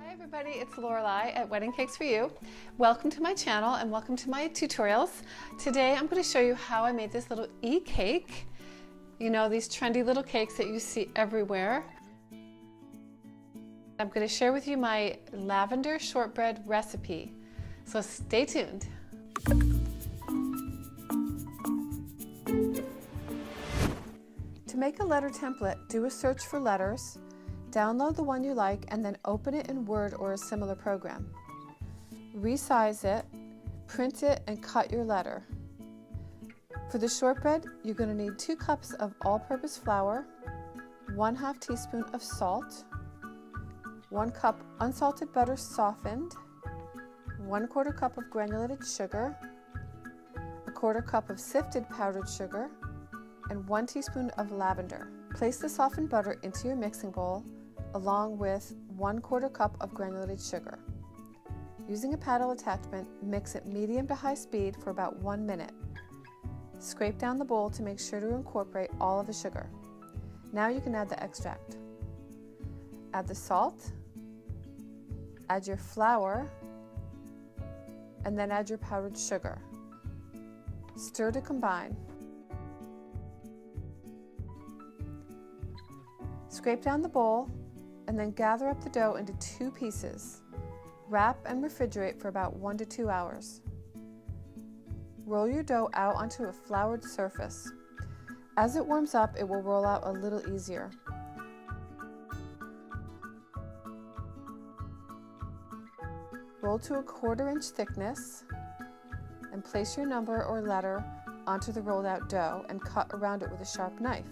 Hi everybody, it's Lorelei at Wedding Cakes For You. Welcome to my channel and welcome to my tutorials. Today I'm going to show you how I made this little e-cake. You know, these trendy little cakes that you see everywhere. I'm going to share with you my lavender shortbread recipe. So stay tuned. To make a letter template, do a search for letters. Download the one you like and then open it in Word or a similar program. Resize it, print it, and cut your letter. For the shortbread, you're going to need 2 cups of all-purpose flour, 1/2 teaspoon of salt, 1 cup unsalted butter softened, 1/4 cup of granulated sugar, 1/4 cup of sifted powdered sugar, and 1 teaspoon of lavender. Place the softened butter into your mixing bowl along with 1/4 cup of granulated sugar. Using a paddle attachment, mix it medium to high speed for about 1 minute. Scrape down the bowl to make sure to incorporate all of the sugar. Now you can add the extract. Add the salt, add your flour, and then add your powdered sugar. Stir to combine. Scrape down the bowl and then gather up the dough into 2 pieces. Wrap and refrigerate for about 1 to 2 hours. Roll your dough out onto a floured surface. As it warms up, it will roll out a little easier. Roll to a 1/4 inch thickness and place your number or letter onto the rolled out dough and cut around it with a sharp knife.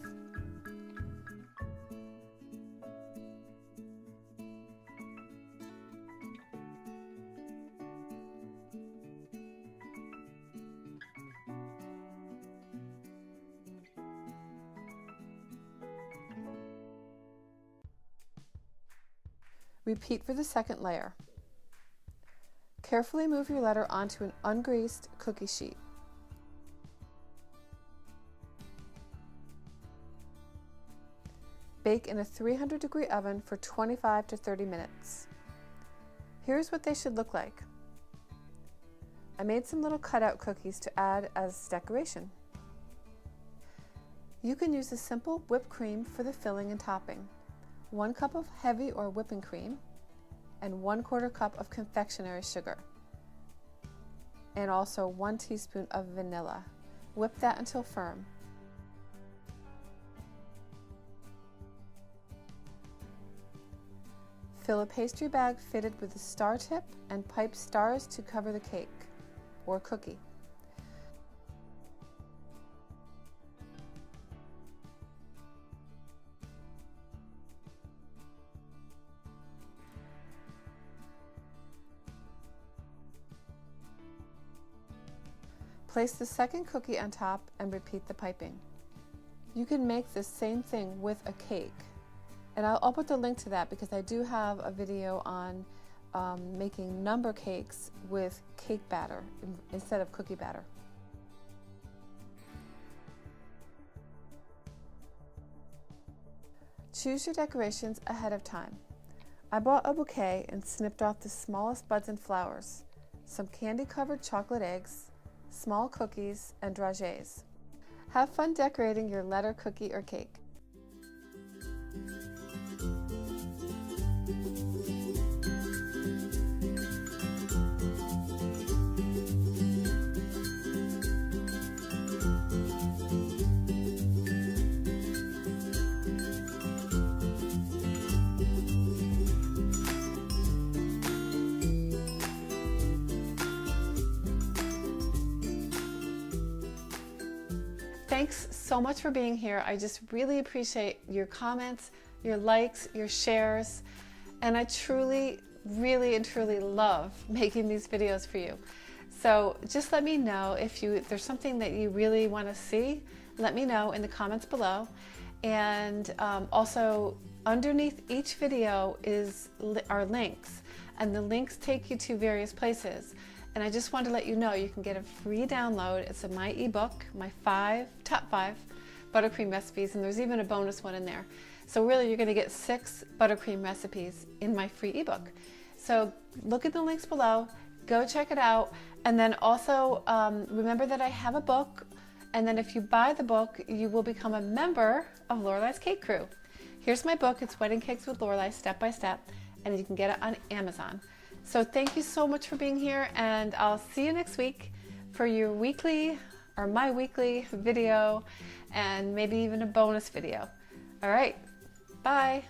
Repeat for the second layer. Carefully move your letter onto an ungreased cookie sheet. Bake in a 300-degree oven for 25 to 30 minutes. Here's what they should look like. I made some little cutout cookies to add as decoration. You can use a simple whipped cream for the filling and topping. 1 cup of heavy or whipping cream, and 1/4 cup of confectionery sugar, and also 1 teaspoon of vanilla. Whip that until firm. Fill a pastry bag fitted with a star tip and pipe stars to cover the cake or cookie. Place the second cookie on top and repeat the piping. You can make the same thing with a cake, and I'll put the link to that because I do have a video on making number cakes with cake batter instead of cookie batter. Choose your decorations ahead of time. I bought a bouquet and snipped off the smallest buds and flowers, some candy-covered chocolate eggs, small cookies, and dragées. Have fun decorating your letter, cookie, or cake. Thanks so much for being here. I just really appreciate your comments, your likes, your shares, and I truly, really and truly love making these videos for you. So just let me know if there's something that you really want to see. Let me know in the comments below. And also underneath each video are links, and the links take you to various places. And I just want to let you know you can get a free download. It's my ebook, my top 5 buttercream recipes, and there's even a bonus one in there. So really you're going to get 6 buttercream recipes in my free ebook. So look at the links below, go check it out. And then also remember that I have a book. And then if you buy the book, you will become a member of Lorelei's Cake Crew. Here's my book. It's Wedding Cakes with Lorelei, Step by Step. And you can get it on Amazon. So thank you so much for being here. And I'll see you next week for your weekly or my weekly video and maybe even a bonus video. All right. Bye.